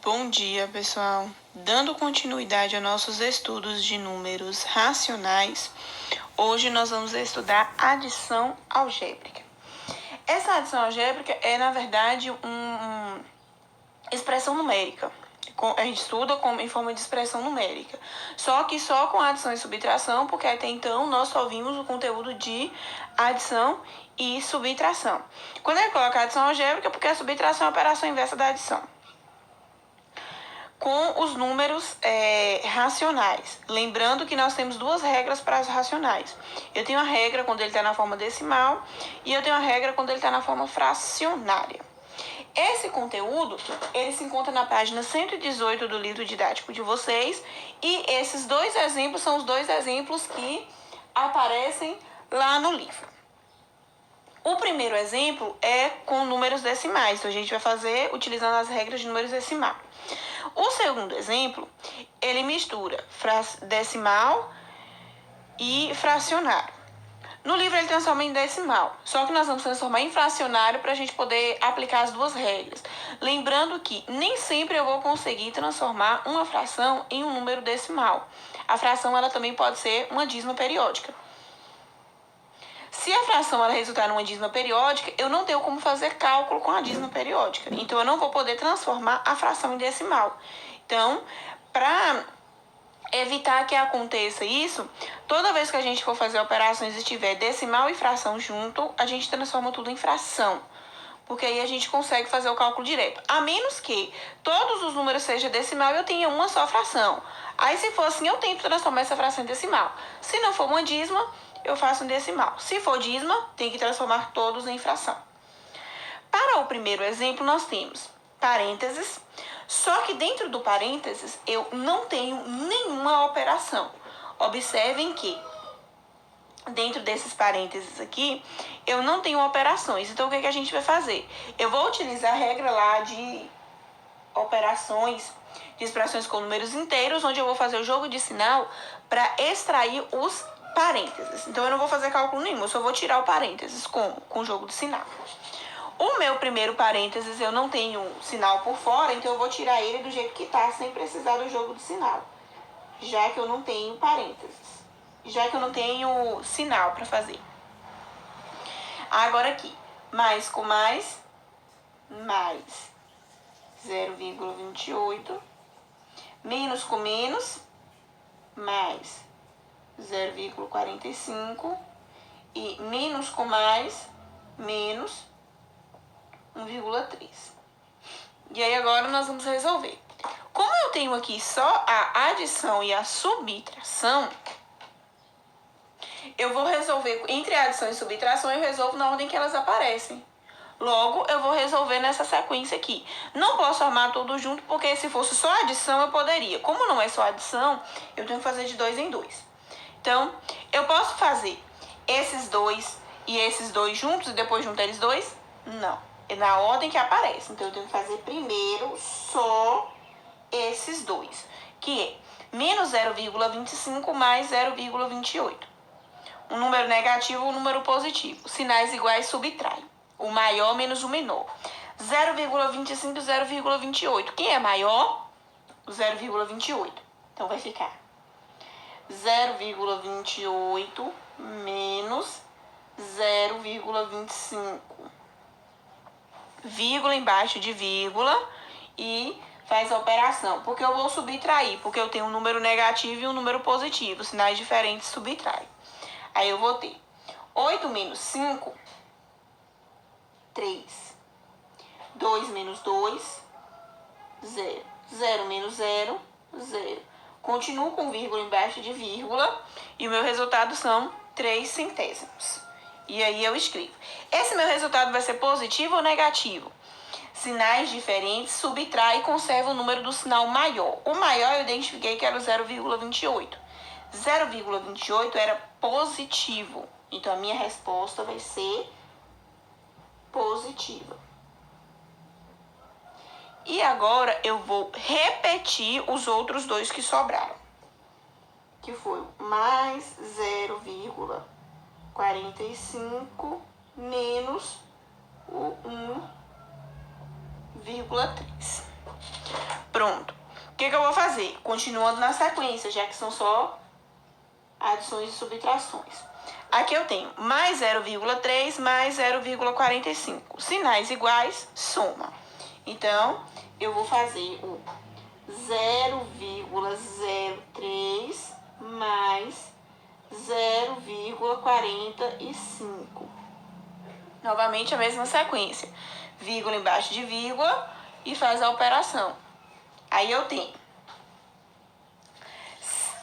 Bom dia, pessoal. Dando continuidade aos nossos estudos de números racionais, hoje nós vamos estudar adição algébrica. Essa adição algébrica é, na verdade, uma expressão numérica. A gente estuda em forma de expressão numérica. Só que só com adição e subtração, porque até então nós só vimos o conteúdo de adição e subtração. Quando ele coloca adição algébrica, porque a subtração é a operação inversa da adição. Com os números racionais. Lembrando que nós temos duas regras para os racionais. Eu tenho a regra quando ele está na forma decimal e eu tenho a regra quando ele está na forma fracionária. Esse conteúdo, ele se encontra na página 118 do livro didático de vocês e esses dois exemplos são os dois exemplos que aparecem lá no livro. O primeiro exemplo é com números decimais, então a gente vai fazer utilizando as regras de números decimais. O segundo exemplo, ele mistura decimal e fracionário. No livro ele transforma em decimal, só que nós vamos transformar em fracionário para a gente poder aplicar as duas regras. Lembrando que nem sempre eu vou conseguir transformar uma fração em um número decimal. A fração ela também pode ser uma dízima periódica. Se a fração ela resultar numa dízima periódica, eu não tenho como fazer cálculo com a dízima periódica. Então, eu não vou poder transformar a fração em decimal. Então, para evitar que aconteça isso, toda vez que a gente for fazer operações e tiver decimal e fração junto, a gente transforma tudo em fração. Porque aí a gente consegue fazer o cálculo direto. A menos que todos os números sejam decimal e eu tenha uma só fração. Aí, se for assim, eu tento transformar essa fração em decimal. Se não for uma dízima, eu faço em decimal. Se for dízima, tem que transformar todos em fração. Para o primeiro exemplo, nós temos parênteses, só que dentro do parênteses eu não tenho nenhuma operação. Observem que dentro desses parênteses aqui, eu não tenho operações. Então, o que a gente vai fazer? Eu vou utilizar a regra lá de operações, de expressões com números inteiros, onde eu vou fazer o jogo de sinal para extrair os parênteses. Então, eu não vou fazer cálculo nenhum, eu só vou tirar o parênteses. Como? Com o jogo de sinal. O meu primeiro parênteses, eu não tenho sinal por fora, então eu vou tirar ele do jeito que está, sem precisar do jogo de sinal. Já que eu não tenho parênteses. Já que eu não tenho sinal para fazer. Agora aqui, mais com mais 0,28, menos com menos, mais 0,45 e menos com mais, menos 1,3. E aí agora nós vamos resolver. Como eu tenho aqui só a adição e a subtração, eu vou resolver entre a adição e subtração, eu resolvo na ordem que elas aparecem. Logo, eu vou resolver nessa sequência aqui. Não posso armar tudo junto, porque se fosse só adição, eu poderia. Como não é só adição, eu tenho que fazer de 2 em 2. Então, eu posso fazer esses dois e esses dois juntos e depois juntar eles dois? Não. É na ordem que aparece. Então, eu tenho que fazer primeiro só esses dois, que é menos 0,25 mais 0,28. Um número negativo ou um número positivo. Sinais iguais subtrai. O maior menos o menor. 0,25 e 0,28. Quem é maior? O 0,28. Então, vai ficar 0,28 menos 0,25. Vírgula embaixo de vírgula e faz a operação. Porque eu vou subtrair, porque eu tenho um número negativo e um número positivo. Sinais diferentes subtraem. Aí eu vou ter 8 menos 5, 3. 2 menos 2, 0. 0 menos 0, 0. Continuo com vírgula embaixo de vírgula e o meu resultado são 3 centésimos. E aí eu escrevo. Esse meu resultado vai ser positivo ou negativo? Sinais diferentes, subtrai e conserva o número do sinal maior. O maior eu identifiquei que era o 0,28. 0,28 era positivo. Então, a minha resposta vai ser positiva. E agora, eu vou repetir os outros dois que sobraram. Que foi mais 0,45 menos o 1,3. Pronto. O que eu vou fazer? Continuando na sequência, já que são só adições e subtrações. Aqui eu tenho mais 0,3 mais 0,45. Sinais iguais, soma. Então, eu vou fazer o 0,03 mais 0,45. Novamente a mesma sequência. Vírgula embaixo de vírgula e faz a operação. Aí eu tenho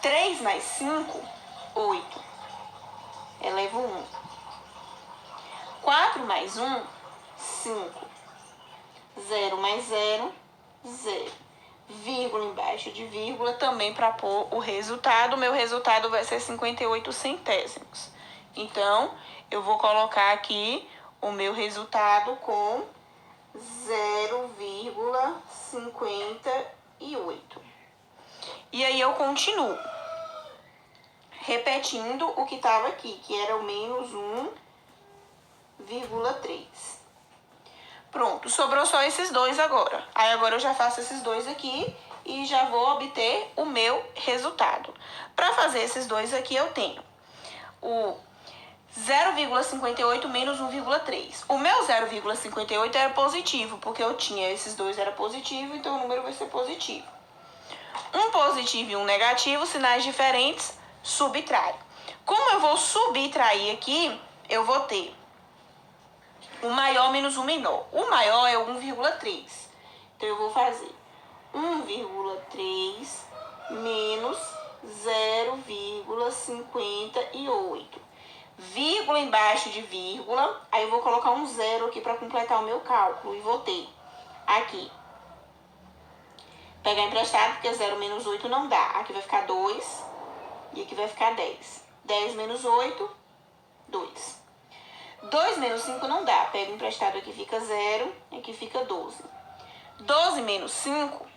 3 mais 5, 8. Elevo 1. 4 mais 1, 5. 0 mais 0, 0. Vírgula embaixo de vírgula também para pôr o resultado. O meu resultado vai ser 58 centésimos. Então, eu vou colocar aqui o meu resultado com 0,58. E aí eu continuo repetindo o que estava aqui, que era o menos 1,3. Pronto, sobrou só esses dois agora. Aí agora eu já faço esses dois aqui e já vou obter o meu resultado. Para fazer esses dois aqui eu tenho o 0,58 menos 1,3. O meu 0,58 era positivo, porque eu tinha esses dois era positivo, então o número vai ser positivo. Um positivo e um negativo, sinais diferentes, subtrai. Como eu vou subtrair aqui, eu vou ter o maior menos o menor. O maior é o 1,3. Então, eu vou fazer 1,3 menos 0,58. Vírgula embaixo de vírgula. Aí, eu vou colocar um zero aqui para completar o meu cálculo. E vou ter aqui. Pegar emprestado, porque 0 menos 8 não dá. Aqui vai ficar 2. E aqui vai ficar 10. 10 menos 8, 2. 2 menos 5 não dá. Pego emprestado, aqui fica 0, aqui fica 12. 12 menos 5,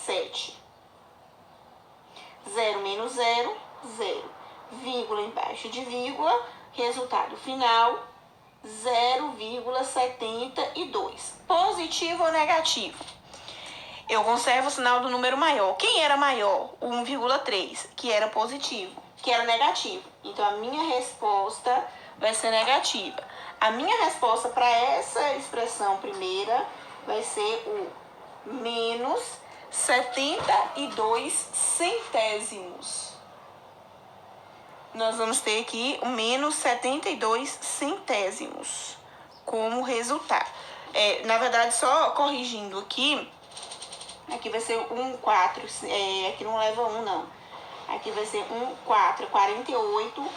7. 0 menos 0, 0. Vírgula embaixo de vírgula. Resultado final, 0,72. Positivo ou negativo? Eu conservo o sinal do número maior. Quem era maior? O 1,3, que era positivo, que era negativo. Então, a minha resposta vai ser negativa. A minha resposta para essa expressão primeira vai ser o menos 72 centésimos. Nós vamos ter aqui o menos 72 centésimos como resultado. Na verdade, só corrigindo aqui, aqui vai ser 1,4, aqui não leva 1 não. Aqui vai ser 1,4, 48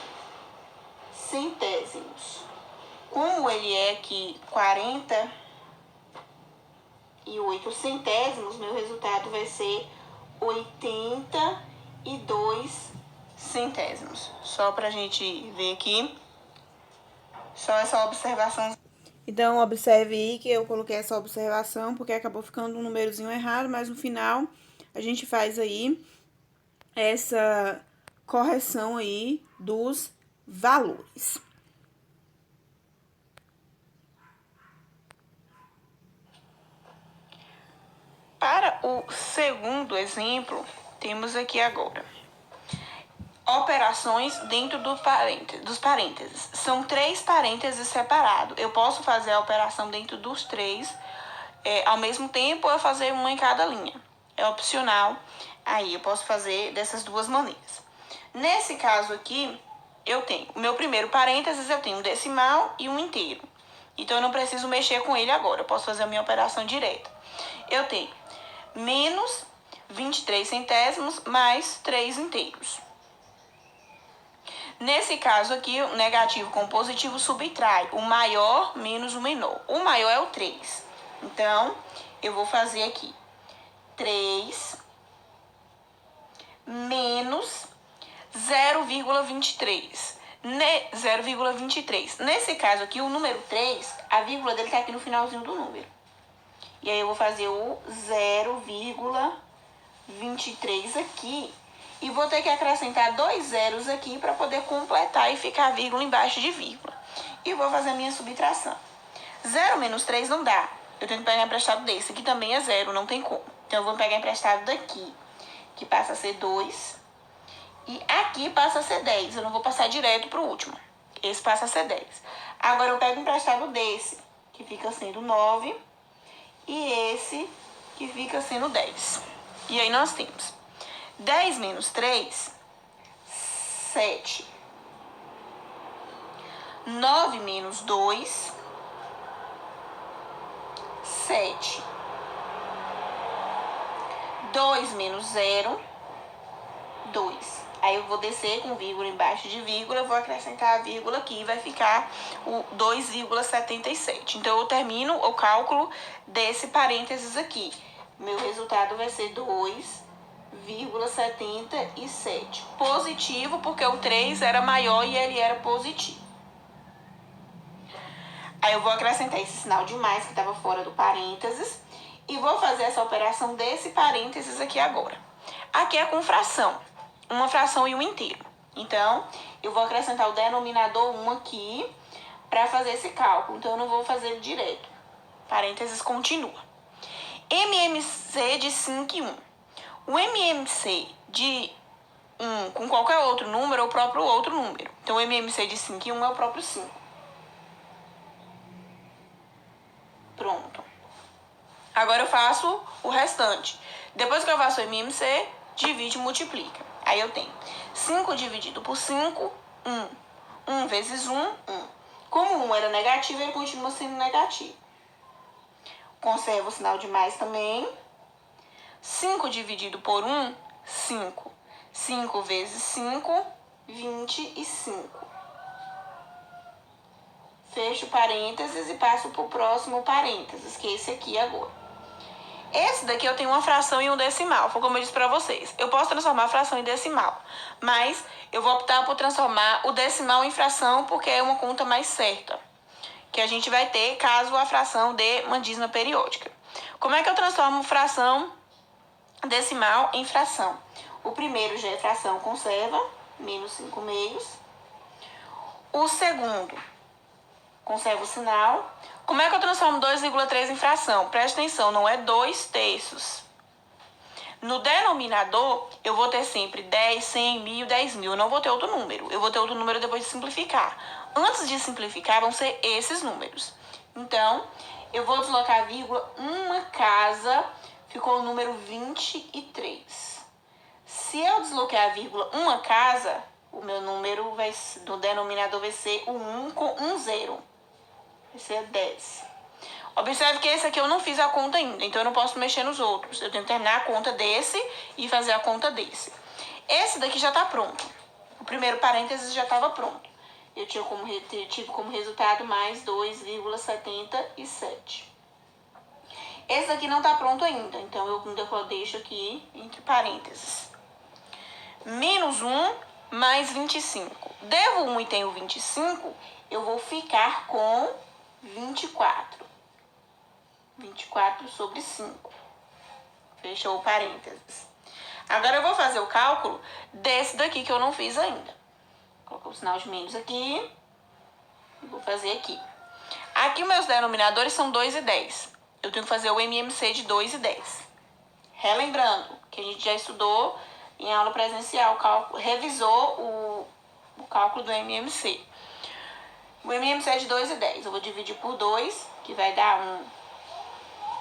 centésimos. Como ele é aqui 48 centésimos, meu resultado vai ser 82 centésimos. Só pra gente ver aqui. Só essa observação. Então, observe aí que eu coloquei essa observação porque acabou ficando um númerozinho errado, mas no final a gente faz aí essa correção aí dos valores. Para o segundo exemplo, temos aqui agora operações dentro dos parênteses. São 3 parênteses separados. Eu posso fazer a operação dentro dos 3 ao mesmo tempo, eu fazer uma em cada linha. É opcional. Aí eu posso fazer dessas duas maneiras. Nesse caso aqui, eu tenho o meu primeiro parênteses, eu tenho um decimal e um inteiro. Então, eu não preciso mexer com ele agora. Eu posso fazer a minha operação direta. Eu tenho menos 23 centésimos mais 3 inteiros. Nesse caso aqui, o negativo com o positivo subtrai o maior menos o menor. O maior é o 3. Então, eu vou fazer aqui 3 menos 0,23. 0,23. Nesse caso aqui, o número 3, a vírgula dele está aqui no finalzinho do número. E aí, eu vou fazer o 0,23 aqui. E vou ter que acrescentar 2 zeros aqui para poder completar e ficar vírgula embaixo de vírgula. E vou fazer a minha subtração. 0 menos 3 não dá. eu tenho que pegar emprestado desse. Aqui também é 0, não tem como. Então, eu vou pegar emprestado daqui, que passa a ser 2. E aqui passa a ser 10. Eu não vou passar direto pro último. Esse passa a ser 10. Agora, eu pego emprestado desse, que fica sendo 9. E esse, que fica sendo 10. E aí, nós temos 10 menos 3, 7. 9 menos 2, 7. 2 menos 0, 2. Aí eu vou descer com vírgula embaixo de vírgula, vou acrescentar a vírgula aqui e vai ficar o 2,77. Então, eu termino o cálculo desse parênteses aqui. Meu resultado vai ser 2,77. Positivo, porque o 3 era maior e ele era positivo. Aí eu vou acrescentar esse sinal de mais que estava fora do parênteses e vou fazer essa operação desse parênteses aqui agora. Aqui é com fração, uma fração e um inteiro. Então, eu vou acrescentar o denominador 1 aqui para fazer esse cálculo. Então, eu não vou fazer ele direto. Parênteses continua. MMC de 5 e 1. O MMC de 1 com qualquer outro número é o próprio outro número. Então, o MMC de 5 e 1 é o próprio 5. Pronto. Agora eu faço o restante. Depois que eu faço o MMC, divide e multiplica. Aí eu tenho 5 dividido por 5, 1. 1 vezes 1, 1. Como 1 era negativo, ele continua sendo negativo. Conservo o sinal de mais também. 5 dividido por 1, 5. 5 vezes 5, 25. Fecho parênteses e passo para o próximo parênteses, que é esse aqui agora. Esse daqui eu tenho uma fração e um decimal, foi como eu disse para vocês. Eu posso transformar a fração em decimal, mas eu vou optar por transformar o decimal em fração porque é uma conta mais certa, que a gente vai ter caso a fração dê uma dízima periódica. Como é que eu transformo fração decimal em fração? O primeiro já é fração, conserva, menos 5 meios. O segundo, conserva o sinal. Como é que eu transformo 2,3 em fração? Presta atenção, não é 2/3. No denominador, eu vou ter sempre 10, 100, 1000, 10.000. Eu não vou ter outro número. Eu vou ter outro número depois de simplificar. Antes de simplificar, vão ser esses números. Então, eu vou deslocar a vírgula uma casa, ficou o número 23. Se eu deslocar a vírgula uma casa, o meu número do denominador vai ser o 1 com um 0. Vai ser 10. Observe que esse aqui eu não fiz a conta ainda, então eu não posso mexer nos outros. Eu tenho que terminar a conta desse e fazer a conta desse. Esse daqui já está pronto. O primeiro parênteses já estava pronto. Eu tive como resultado mais 2,77. Esse daqui não está pronto ainda, então eu deixo aqui entre parênteses. Menos 1 mais 25. Devo 1 e tenho 25, eu vou ficar com 24. 24 sobre 5. Fechou o parênteses. Agora eu vou fazer o cálculo desse daqui que eu não fiz ainda. Coloquei o sinal de menos aqui. E vou fazer aqui. Aqui meus denominadores são 2 e 10. Eu tenho que fazer o MMC de 2 e 10. Relembrando que a gente já estudou em aula presencial, revisou o cálculo do MMC. O MMC é de 2 e 10. Eu vou dividir por 2, que vai dar 1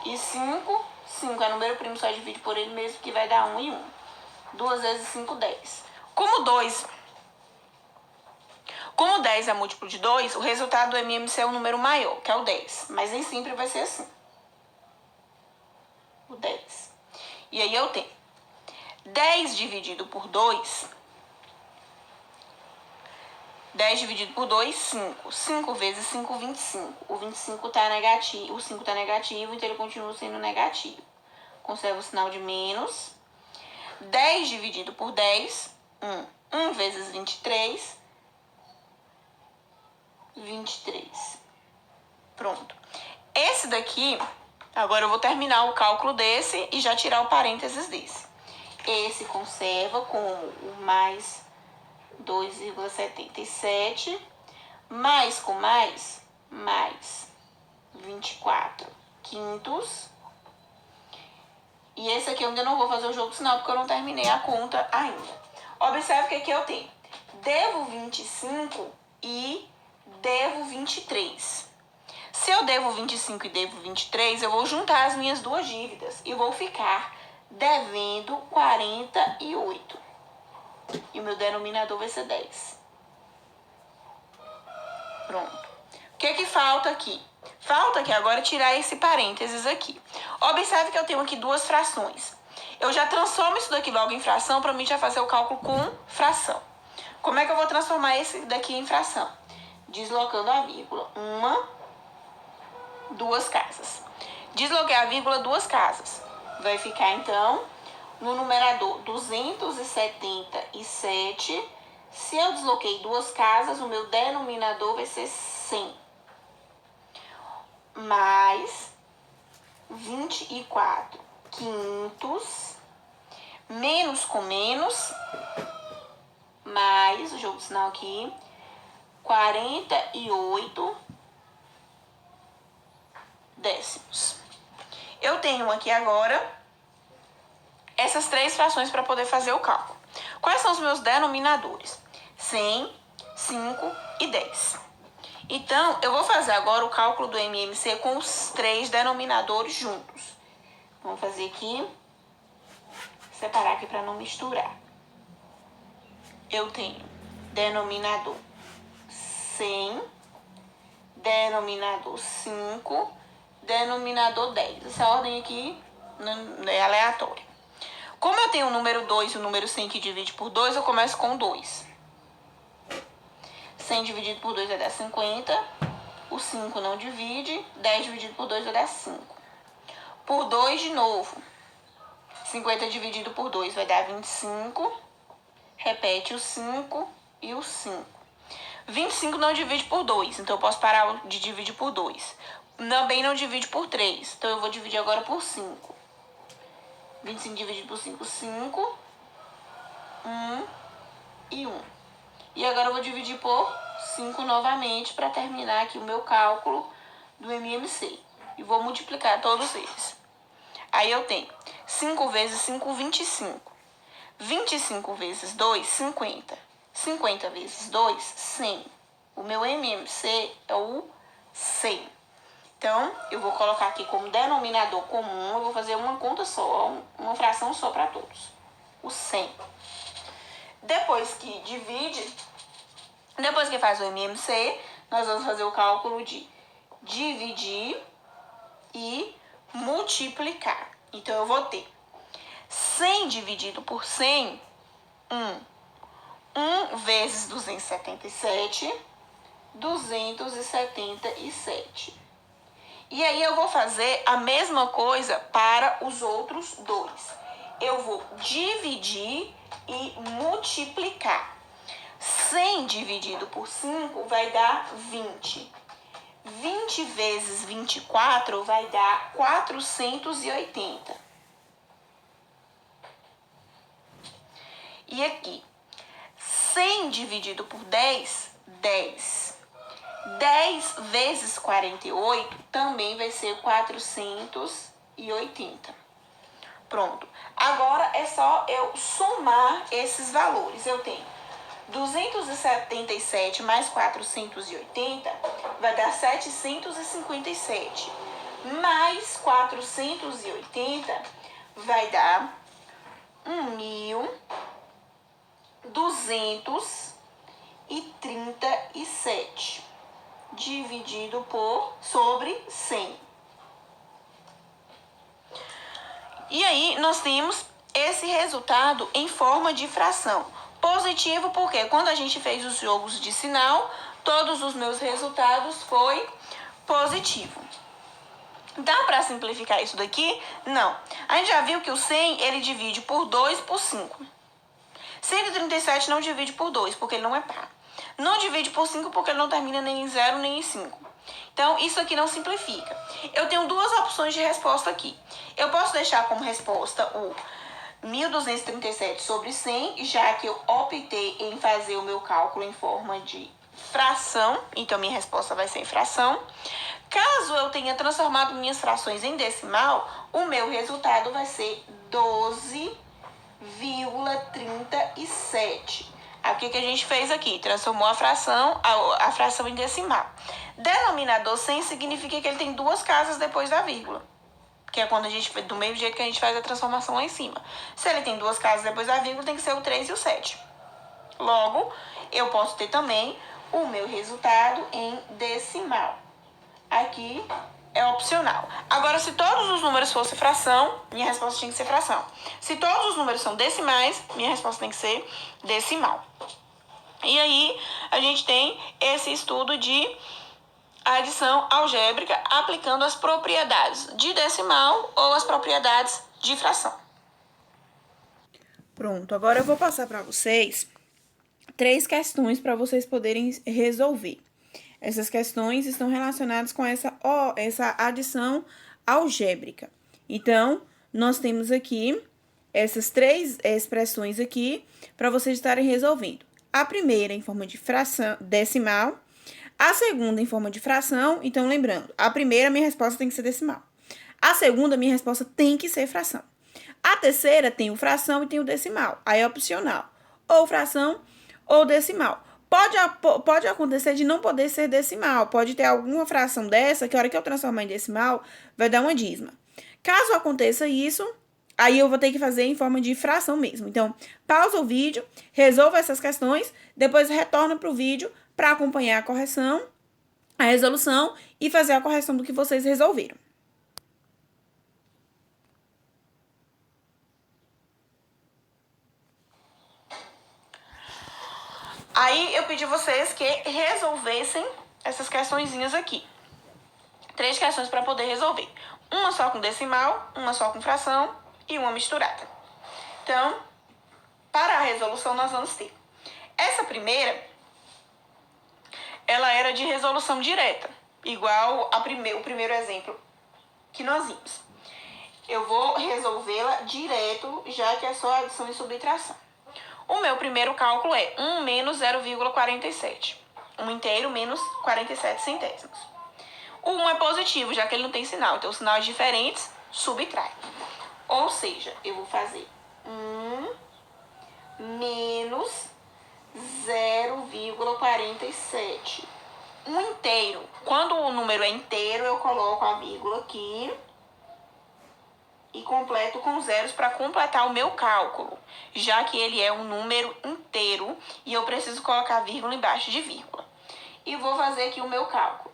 e 5. 5 é número primo, só divide por ele mesmo, que vai dar 1 e 1. 2 vezes 5, 10. Como 10 é múltiplo de 2, o resultado do MMC é um número maior, que é o 10. Mas nem sempre vai ser assim. O 10. E aí eu tenho 10 dividido por 2. 10 dividido por 2, 5. 5 vezes 5, 25. O 25 tá negativo, o 5 tá negativo, então ele continua sendo negativo. Conserva o sinal de menos. 10 dividido por 10, 1. 1 vezes 23, 23. Pronto. Esse daqui, agora eu vou terminar o cálculo desse e já tirar o parênteses desse. Esse conserva como o mais 2,77, mais com mais 24. quintos. E esse aqui eu ainda não vou fazer o jogo do sinal, porque eu não terminei a conta ainda. Observe que aqui eu tenho devo 25 e devo 23. Se eu devo 25 e devo 23, eu vou juntar as minhas duas dívidas e vou ficar devendo 48. E o meu denominador vai ser 10. Pronto. O que que falta aqui? Falta aqui agora tirar esse parênteses aqui. Observe que eu tenho aqui duas frações. Eu já transformo isso daqui logo em fração para mim já fazer o cálculo com fração. Como é que eu vou transformar esse daqui em fração? Deslocando a vírgula. Duas casas. Desloquei a vírgula, duas casas. Vai ficar, então, no numerador 277. Se eu desloquei duas casas, o meu denominador vai ser 100. Mais 24 quintos. Menos com menos. Mais, o jogo de sinal aqui, 48 décimos. Eu tenho aqui agora essas três frações para poder fazer o cálculo. Quais são os meus denominadores? 100, 5 e 10. Então, eu vou fazer agora o cálculo do MMC com os três denominadores juntos. Vamos fazer aqui, separar aqui para não misturar. Eu tenho denominador 100, denominador 5, denominador 10. Essa ordem aqui é aleatória. Como eu tenho o número 2 e o número 100 que divide por 2, eu começo com 2. 100 dividido por 2 vai dar 50. O 5 não divide. 10 dividido por 2 vai dar 5. Por 2 de novo. 50 dividido por 2 vai dar 25. Repete o 5 e o 5. 25 não divide por 2, então eu posso parar de dividir por 2. Também não divide por 3, então eu vou dividir agora por 5. 25 dividido por 5, 5. 1 e 1. E agora eu vou dividir por 5 novamente para terminar aqui o meu cálculo do MMC. E vou multiplicar todos eles. Aí eu tenho 5 vezes 5, 25. 25 vezes 2, 50. 50 vezes 2, 100. O meu MMC é o 100. Então, eu vou colocar aqui como denominador comum, eu vou fazer uma conta só, uma fração só para todos. O 100. Depois que divide, depois que faz o MMC, nós vamos fazer o cálculo de dividir e multiplicar. Então, eu vou ter 100 dividido por 100, 1 vezes 277, 277. E aí eu vou fazer a mesma coisa para os outros dois. Eu vou dividir e multiplicar. 100 dividido por 5 vai dar 20. 20 vezes 24 vai dar 480. E aqui, 100 dividido por 10, 10. 10 vezes 48 também vai ser 480. Pronto. Agora é só eu somar esses valores. Eu tenho 277 mais 480 vai dar 757. Mais 480 vai dar 1.237 dividido sobre 100. E aí nós temos esse resultado em forma de fração. Positivo porque quando a gente fez os jogos de sinal, todos os meus resultados foi positivo. Dá para simplificar isso daqui? Não. A gente já viu que o 100 ele divide por 2 por 5. 137 não divide por 2 porque ele não é par. Não divide por 5 porque ele não termina nem em 0 nem em 5. Então, isso aqui não simplifica. Eu tenho duas opções de resposta aqui. Eu posso deixar como resposta o 1.237 sobre 100, já que eu optei em fazer o meu cálculo em forma de fração, então minha resposta vai ser em fração. Caso eu tenha transformado minhas frações em decimal, o meu resultado vai ser 12,37. Aí o que a gente fez aqui? Transformou a fração em decimal. Denominador 100 significa que ele tem duas casas depois da vírgula. Que é quando a gente, do mesmo jeito que a gente faz a transformação lá em cima. Se ele tem duas casas depois da vírgula, tem que ser o 3 e o 7. Logo, eu posso ter também o meu resultado em decimal. Aqui é opcional. Agora, se todos os números fossem fração, minha resposta tinha que ser fração. Se todos os números são decimais, minha resposta tem que ser decimal. E aí, a gente tem esse estudo de adição algébrica aplicando as propriedades de decimal ou as propriedades de fração. Pronto, agora eu vou passar para vocês 3 questões para vocês poderem resolver. Essas questões estão relacionadas com essa adição algébrica. Então, nós temos aqui essas 3 expressões aqui para vocês estarem resolvendo. A primeira em forma de fração decimal, a segunda em forma de fração. Então, lembrando, a primeira minha resposta tem que ser decimal. A segunda minha resposta tem que ser fração. A terceira tem o fração e tem o decimal. Aí é opcional. Ou fração ou decimal. Pode acontecer de não poder ser decimal. Pode ter alguma fração dessa que a hora que eu transformar em decimal vai dar uma dízima. Caso aconteça isso, aí eu vou ter que fazer em forma de fração mesmo. Então, pausa o vídeo, resolva essas questões, depois retorna para o vídeo para acompanhar a correção, a resolução e fazer a correção do que vocês resolveram. Aí eu pedi vocês que resolvessem essas questõezinhas aqui. 3 questões para poder resolver. Uma só com decimal, uma só com fração e uma misturada. Então, para a resolução nós vamos ter. Essa primeira, ela era de resolução direta, igual o primeiro exemplo que nós vimos. Eu vou resolvê-la direto, já que é só adição e subtração. O meu primeiro cálculo é 1 menos 0,47. 1 inteiro menos 47 centésimos. O 1 é positivo, já que ele não tem sinal. Então, sinais diferentes, subtrai. Ou seja, eu vou fazer 1 menos 0,47. 1 inteiro. Quando o número é inteiro, eu coloco a vírgula aqui e completo com zeros para completar o meu cálculo, já que ele é um número inteiro e eu preciso colocar vírgula embaixo de vírgula. E vou fazer aqui o meu cálculo.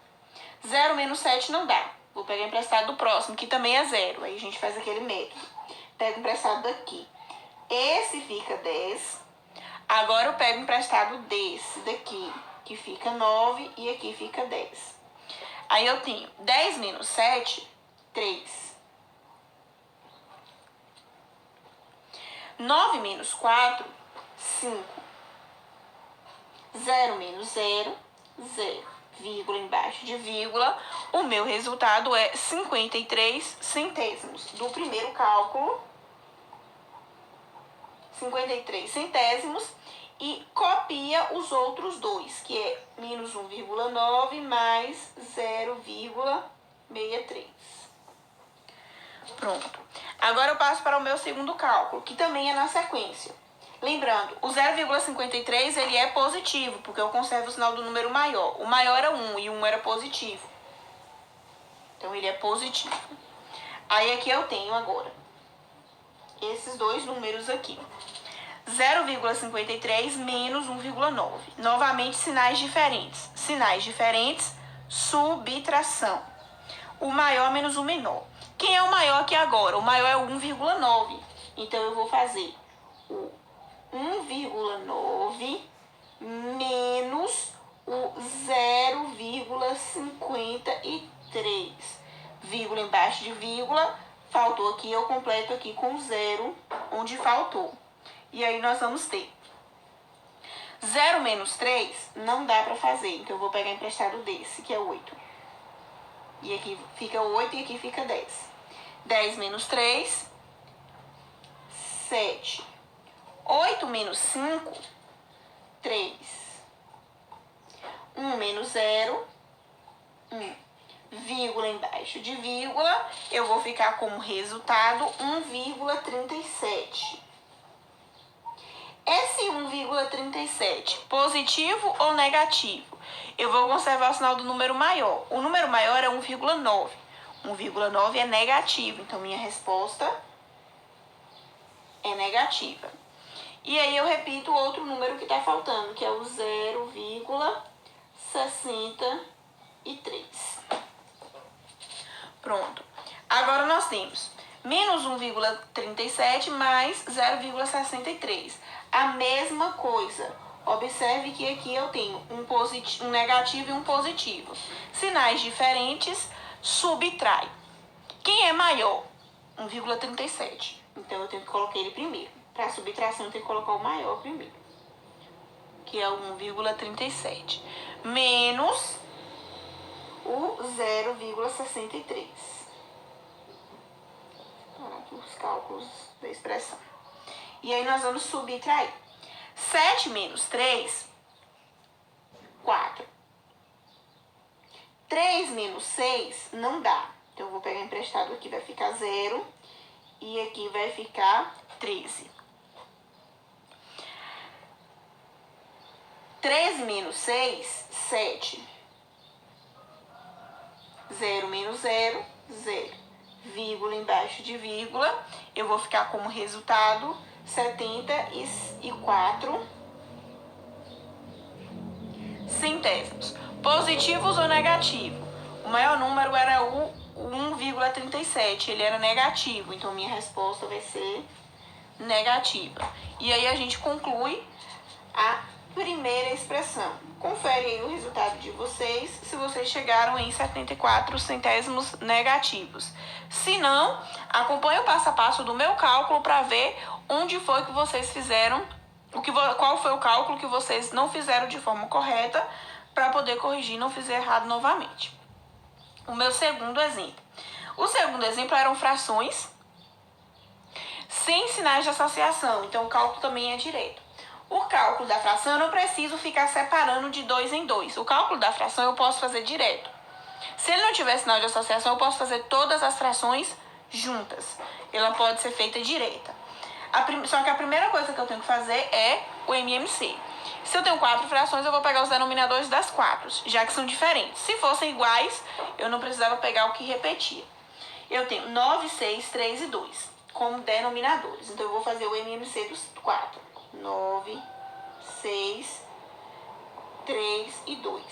0 menos 7 não dá. Vou pegar emprestado do próximo, que também é 0. Aí a gente faz aquele método. Pego emprestado daqui. Esse fica 10. Agora eu pego emprestado desse daqui, que fica 9, e aqui fica 10. Aí eu tenho 10 menos 7, 3. 9 menos 4, 5. 0 menos 0, 0. Vírgula embaixo de vírgula. O meu resultado é 53 centésimos. Do primeiro cálculo, 53 centésimos. E copia os outros dois, que é menos 1,9 mais 0,63. Pronto. Agora eu passo para o meu segundo cálculo, que também é na sequência. Lembrando, o 0,53 ele é positivo, porque eu conservo o sinal do número maior. O maior era 1 e 1 era positivo. Então, ele é positivo. Aí, aqui eu tenho agora esses dois números aqui. 0,53 menos 1,9. Novamente, sinais diferentes. Sinais diferentes, subtração. O maior menos o menor. Quem é o maior aqui agora? O maior é o 1,9. Então, eu vou fazer o 1,9 menos o 0,53. Vírgula embaixo de vírgula. Faltou aqui, eu completo aqui com zero, onde faltou. E aí, nós vamos ter 0 menos 3 não dá para fazer. Então, eu vou pegar emprestado desse, que é 8. E aqui fica 8 e aqui fica 10. 10 menos 3, 7. 8 menos 5, 3. 1 menos 0, 1. Vírgula embaixo de vírgula, eu vou ficar como resultado 1,37. Esse 1,37, positivo ou negativo? Eu vou conservar o sinal do número maior. O número maior é 1,9. 1,9 é negativo, então minha resposta é negativa. E aí eu repito o outro número que está faltando, que é o 0,63. Pronto. Agora nós temos menos 1,37 mais 0,63. A mesma coisa. Observe que aqui eu tenho um negativo e um positivo. Sinais diferentes, subtrai. Quem é maior? 1,37. Então eu tenho que colocar ele primeiro. Para subtração eu tenho que colocar o maior primeiro, que é o 1,37. Menos o 0,63. Aqui os cálculos da expressão. E aí nós vamos subtrair. 7 menos 3, 4. 3 menos 6 não dá. Então eu vou pegar emprestado aqui, vai ficar 0. E aqui vai ficar 13. 13 menos 6, 7. 0 menos 0, 0. Vírgula embaixo de vírgula, eu vou ficar como resultado 74 centésimos. Positivos ou negativos? O maior número era o 1,37, ele era negativo, então minha resposta vai ser negativa. E aí a gente conclui a primeira expressão. Confere aí o resultado de vocês, se vocês chegaram em 74 centésimos negativos. Se não, acompanhe o passo a passo do meu cálculo para ver onde foi que vocês fizeram, qual foi o cálculo que vocês não fizeram de forma correta, para poder corrigir e não fizer errado novamente. O meu segundo exemplo. O segundo exemplo eram frações sem sinais de associação, então o cálculo também é direto. O cálculo da fração eu não preciso ficar separando de 2 em 2. O cálculo da fração eu posso fazer direto. Se ele não tiver sinal de associação, eu posso fazer todas as frações juntas. Ela pode ser feita direta. Só que a primeira coisa que eu tenho que fazer é o MMC. Se eu tenho 4 frações, eu vou pegar os denominadores das 4, já que são diferentes. Se fossem iguais, eu não precisava pegar o que repetia. Eu tenho 9, 6, 3 e 2 como denominadores. Então, eu vou fazer o MMC dos 4. 9, 6, 3 e 2.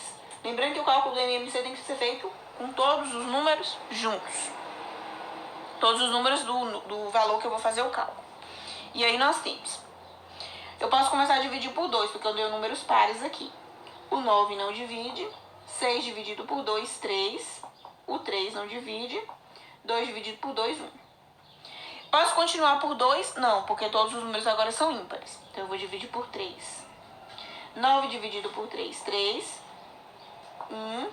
Lembrando que o cálculo do MMC tem que ser feito com todos os números juntos. Todos os números do valor que eu vou fazer o cálculo. E aí nós temos. Eu posso começar a dividir por 2, porque eu dei números pares aqui. O 9 não divide. 6 dividido por 2, 3. O 3 não divide. 2 dividido por 2, 1. Posso continuar por 2? Não, porque todos os números agora são ímpares. Então, eu vou dividir por 3. 9 dividido por 3, 3. 1.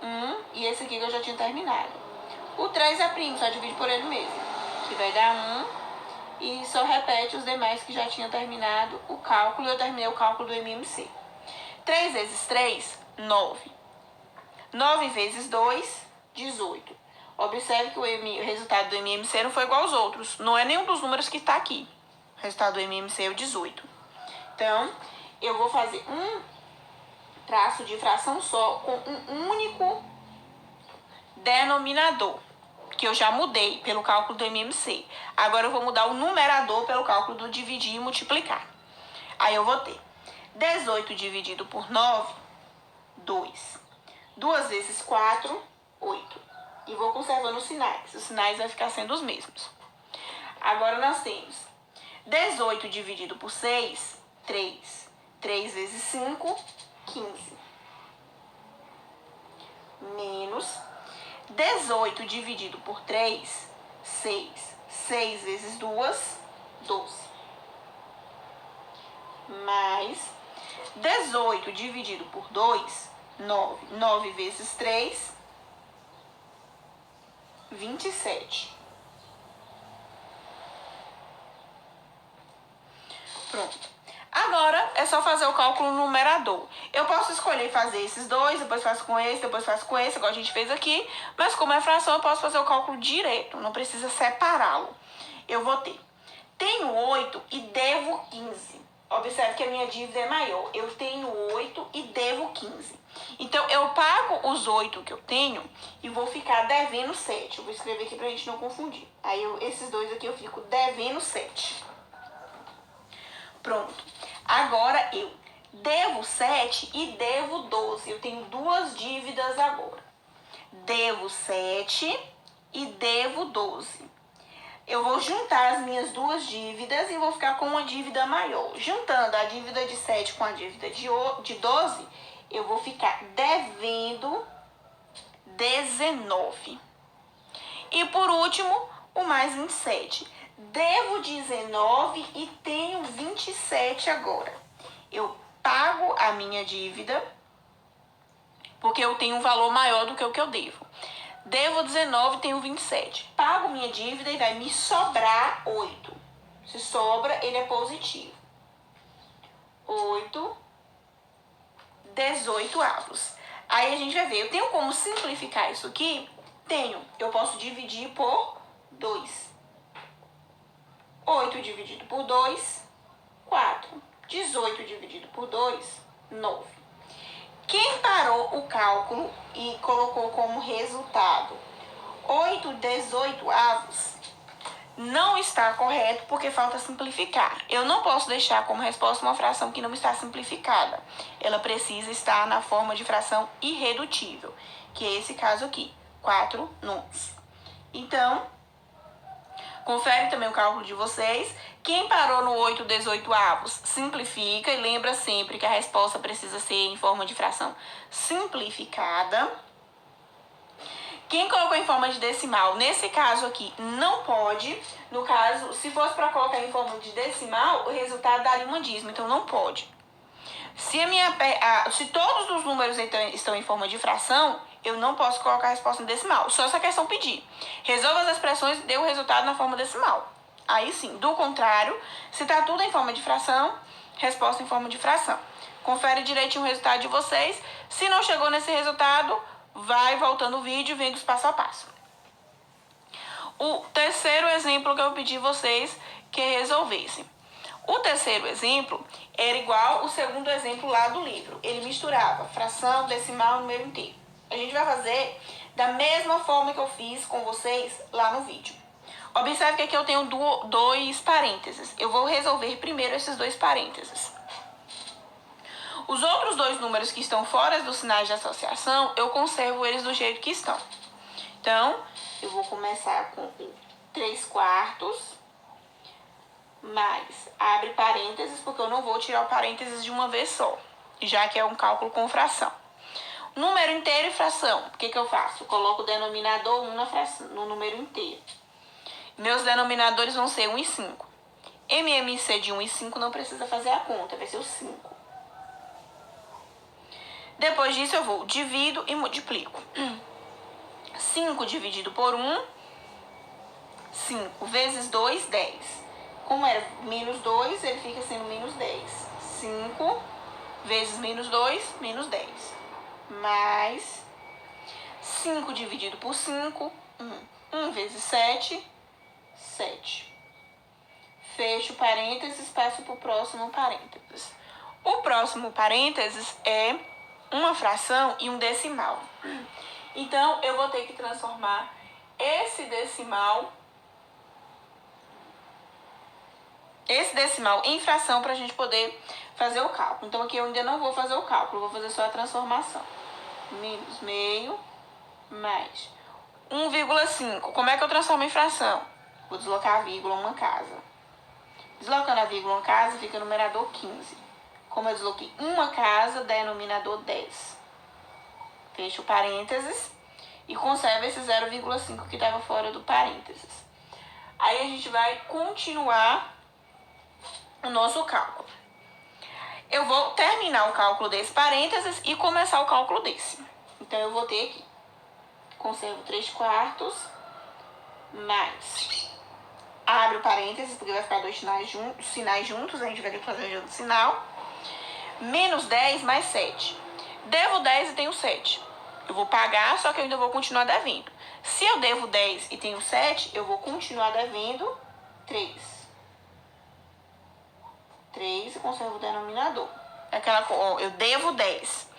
1. E esse aqui que eu já tinha terminado. O 3 é primo, só divide por ele mesmo. Que vai dar 1. E só repete os demais que já tinha terminado o cálculo. Eu terminei o cálculo do MMC. 3 vezes 3, 9. 9 vezes 2, 18. Observe que o resultado do MMC não foi igual aos outros. Não é nenhum dos números que está aqui. O resultado do MMC é o 18. Então, eu vou fazer um traço de fração só com um único denominador, que eu já mudei pelo cálculo do MMC. Agora eu vou mudar o numerador pelo cálculo do dividir e multiplicar. Aí eu vou ter 18 dividido por 9, 2. 2 vezes 4, 8. E vou conservando os sinais. Os sinais vão ficar sendo os mesmos. Agora nós temos 18 dividido por 6, 3. 3 vezes 5, 15. Menos 18 dividido por 3, 6. 6 vezes 2, 12. Mais 18 dividido por 2, 9. 9 vezes 3, 27. Pronto. Agora é só fazer o cálculo no numerador. Eu posso escolher fazer esses dois, depois faço com esse, depois faço com esse, igual a gente fez aqui. Mas como é fração, eu posso fazer o cálculo direto, não precisa separá-lo. Eu vou ter. Tenho 8 e devo 15. Observe que a minha dívida é maior. Eu tenho 8 e devo 15. Então, eu pago os 8 que eu tenho e vou ficar devendo 7. Eu vou escrever aqui pra gente não confundir. Aí, esses dois aqui eu fico devendo 7. Pronto. Agora, eu devo 7 e devo 12. Eu tenho duas dívidas agora. Devo 7 e devo 12. Eu vou juntar as minhas duas dívidas e vou ficar com uma dívida maior. Juntando a dívida de 7 com a dívida de 12, eu vou ficar devendo 19. E por último, o mais 27. Devo 19 e tenho 27 agora. Eu pago a minha dívida, porque eu tenho um valor maior do que o que eu devo. Devo 19, tenho 27. Pago minha dívida e vai me sobrar 8. Se sobra, ele é positivo. 8, 18 avos. Aí a gente vai ver, eu tenho como simplificar isso aqui? Tenho. Eu posso dividir por 2. 8 dividido por 2, 4. 18 dividido por 2, 9. Quem parou o cálculo e colocou como resultado 8/18 avos, não está correto porque falta simplificar. Eu não posso deixar como resposta uma fração que não está simplificada. Ela precisa estar na forma de fração irredutível, que é esse caso aqui, 4 nonos. Então, confere também o cálculo de vocês. Quem parou no 8/18 avos, simplifica e lembra sempre que a resposta precisa ser em forma de fração simplificada. Quem colocou em forma de decimal, nesse caso aqui, não pode. No caso, se fosse para colocar em forma de decimal, o resultado daria uma dízima, então não pode. Se todos os números estão em forma de fração, eu não posso colocar a resposta em decimal. Só se a questão pedir. Resolva as expressões e dê o resultado na forma decimal. Aí sim, do contrário, se está tudo em forma de fração, resposta em forma de fração. Confere direitinho o resultado de vocês. Se não chegou nesse resultado, vai voltando o vídeo e vem os passo a passo. O terceiro exemplo que eu pedi vocês que resolvessem. O terceiro exemplo era igual o segundo exemplo lá do livro. Ele misturava fração, decimal, número inteiro. A gente vai fazer da mesma forma que eu fiz com vocês lá no vídeo. Observe que aqui eu tenho dois parênteses. Eu vou resolver primeiro esses dois parênteses. Os outros dois números que estão fora dos sinais de associação, eu conservo eles do jeito que estão. Então, eu vou começar com 3/4 mais, abre parênteses, porque eu não vou tirar o parênteses de uma vez só, já que é um cálculo com fração. Número inteiro e fração, o que eu faço? Eu coloco o denominador 1 no número inteiro. Meus denominadores vão ser 1 e 5. MMC de 1 e 5 não precisa fazer a conta, vai ser o 5. Depois disso eu vou, divido e multiplico. 5 dividido por 1, 5 vezes 2, 10. Como era menos 2, ele fica sendo menos 10. 5 vezes menos 2, menos 10. Mais 5 dividido por 5, 1. 1 vezes 7, 7. Fecho parênteses, passo para o próximo parênteses. O próximo parênteses é uma fração e um decimal. Então, eu vou ter que transformar esse decimal em fração para a gente poder fazer o cálculo. Então, aqui eu ainda não vou fazer o cálculo, vou fazer só a transformação. Menos meio mais 1,5. Como é que eu transformo em fração? Vou deslocar a vírgula uma casa. Deslocando a vírgula uma casa, fica numerador 15. Como eu desloquei uma casa, denominador 10. Fecho parênteses e conservo esse 0,5 que estava fora do parênteses. Aí a gente vai continuar o nosso cálculo. Eu vou terminar o cálculo desse parênteses e começar o cálculo desse. Então, eu vou ter aqui, conservo 3/4 mais, abre o parênteses, porque vai ficar dois sinais juntos, a gente vai ter que fazer o sinal. Menos 10 mais 7. Devo 10 e tenho 7. Eu vou pagar, só que eu ainda vou continuar devendo. Se eu devo 10 e tenho 7, eu vou continuar devendo 3. 3 e conservo o denominador. Eu devo 10.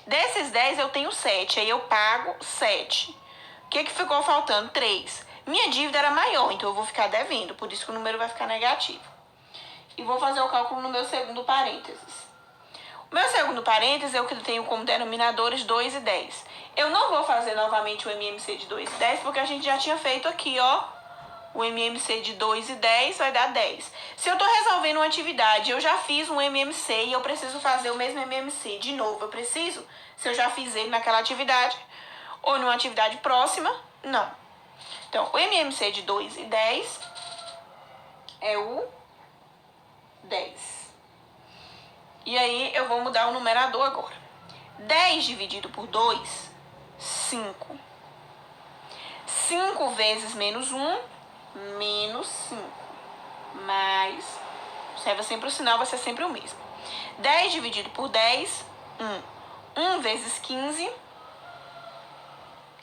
Desses 10 eu tenho 7, aí eu pago 7. O que ficou faltando? 3. Minha dívida era maior, então eu vou ficar devendo, por isso que o número vai ficar negativo. E vou fazer o cálculo no meu segundo parênteses. O meu segundo parênteses eu tenho como denominadores 2 e 10. Eu não vou fazer novamente o MMC de 2 e 10, porque a gente já tinha feito aqui, ó. O MMC de 2 e 10 vai dar 10. Se eu estou resolvendo uma atividade, eu já fiz um MMC e eu preciso fazer o mesmo MMC de novo. Eu preciso? Se eu já fiz ele naquela atividade ou numa atividade próxima, não. Então, o MMC de 2 e 10 é o 10. E aí, eu vou mudar o numerador agora. 10 dividido por 2, 5. 5 vezes menos 1, menos 5. Mais, observa sempre o sinal, vai ser sempre o mesmo. 10 dividido por 10, 1. 1 vezes 15,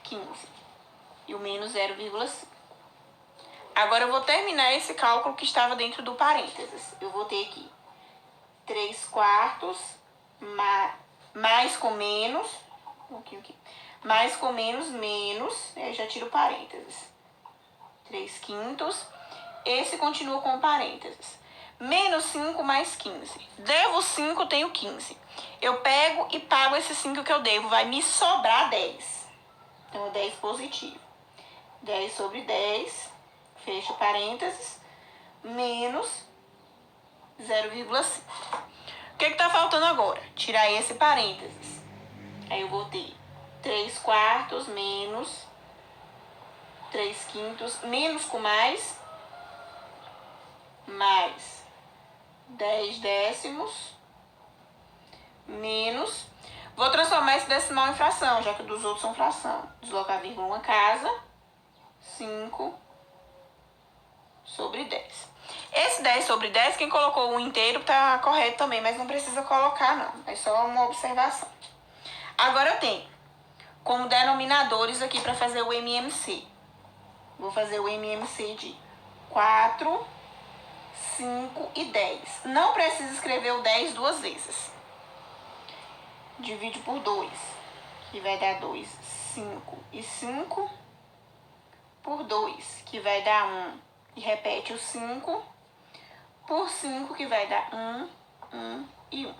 15. E o menos 0,5. Agora eu vou terminar esse cálculo que estava dentro do parênteses. Eu vou ter aqui 3 quartos mais com menos, mais com menos, menos, eu já tiro parênteses. 3 quintos, esse continua com parênteses. Menos 5 mais 15. Devo 5, tenho 15. Eu pego e pago esse 5 que eu devo, vai me sobrar 10. Então, é 10 positivo. 10 sobre 10, fecho parênteses, menos 0,5. O que está faltando agora? Tirar esse parênteses. Aí eu vou ter 3 quartos menos 3 quintos, menos com mais 10 décimos, menos... Vou transformar esse decimal em fração, já que dos outros são fração. Deslocar a vírgula uma casa, 5 sobre 10. Esse 10 sobre 10, quem colocou um inteiro tá correto também, mas não precisa colocar não, é só uma observação. Agora eu tenho como denominadores aqui para fazer o MMC. Vou fazer o MMC de 4, 5 e 10. Não precisa escrever o 10 duas vezes. Divide por 2, que vai dar 2, 5 e 5. Por 2, que vai dar 1. E repete o 5. Por 5, que vai dar 1, 1 e 1.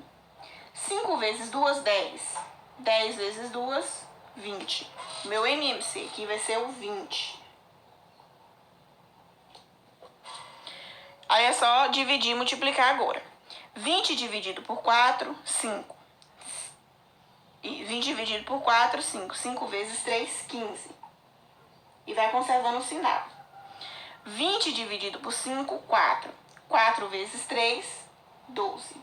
5 vezes 2, 10. 10 vezes 2, 20. Meu MMC aqui vai ser o 20. Aí é só dividir e multiplicar agora. 20 dividido por 4, 5. E 20 dividido por 4, 5. 5 vezes 3, 15. E vai conservando o sinal. 20 dividido por 5, 4. 4 vezes 3, 12.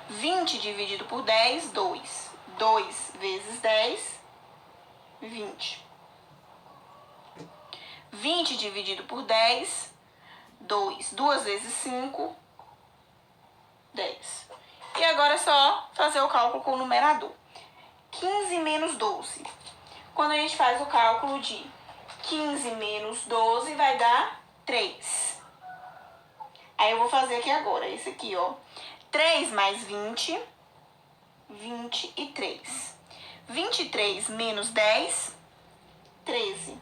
20 dividido por 10, 2. 2 vezes 10, 20. 20 dividido por 10, 2. 2 vezes 5, 10. E agora é só fazer o cálculo com o numerador. 15 menos 12. Quando a gente faz o cálculo de 15 menos 12, vai dar 3. Aí eu vou fazer aqui agora, esse aqui, ó. 3 mais 20, 23. 23 menos 10, 13.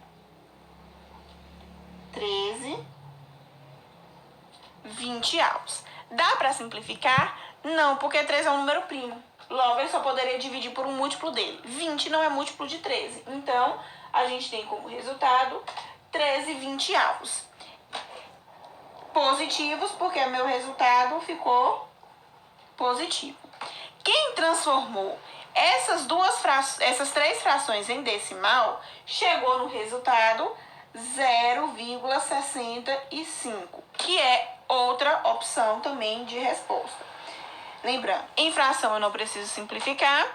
13, 20 avos. Dá para simplificar? Não, porque 13 é um número primo. Logo, ele só poderia dividir por um múltiplo dele. 20 não é múltiplo de 13. Então, a gente tem como resultado 13 20 avos. Positivos, porque meu resultado ficou positivo. Quem transformou essas três frações em decimal, chegou no resultado 0,65, que é outra opção também de resposta. Lembrando, em fração eu não preciso simplificar,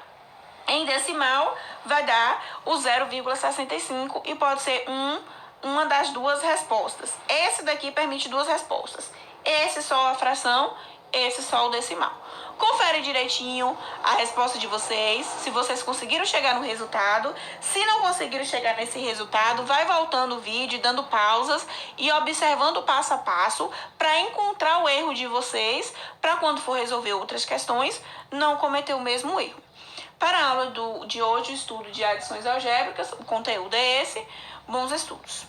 em decimal vai dar o 0,65 e pode ser uma das duas respostas. Esse daqui permite duas respostas. Esse só a fração esse só o decimal. Confere direitinho a resposta de vocês, se vocês conseguiram chegar no resultado. Se não conseguiram chegar nesse resultado, vai voltando o vídeo, dando pausas e observando passo a passo para encontrar o erro de vocês, para quando for resolver outras questões, não cometer o mesmo erro. Para a aula de hoje, o estudo de adições algébricas, o conteúdo é esse. Bons estudos!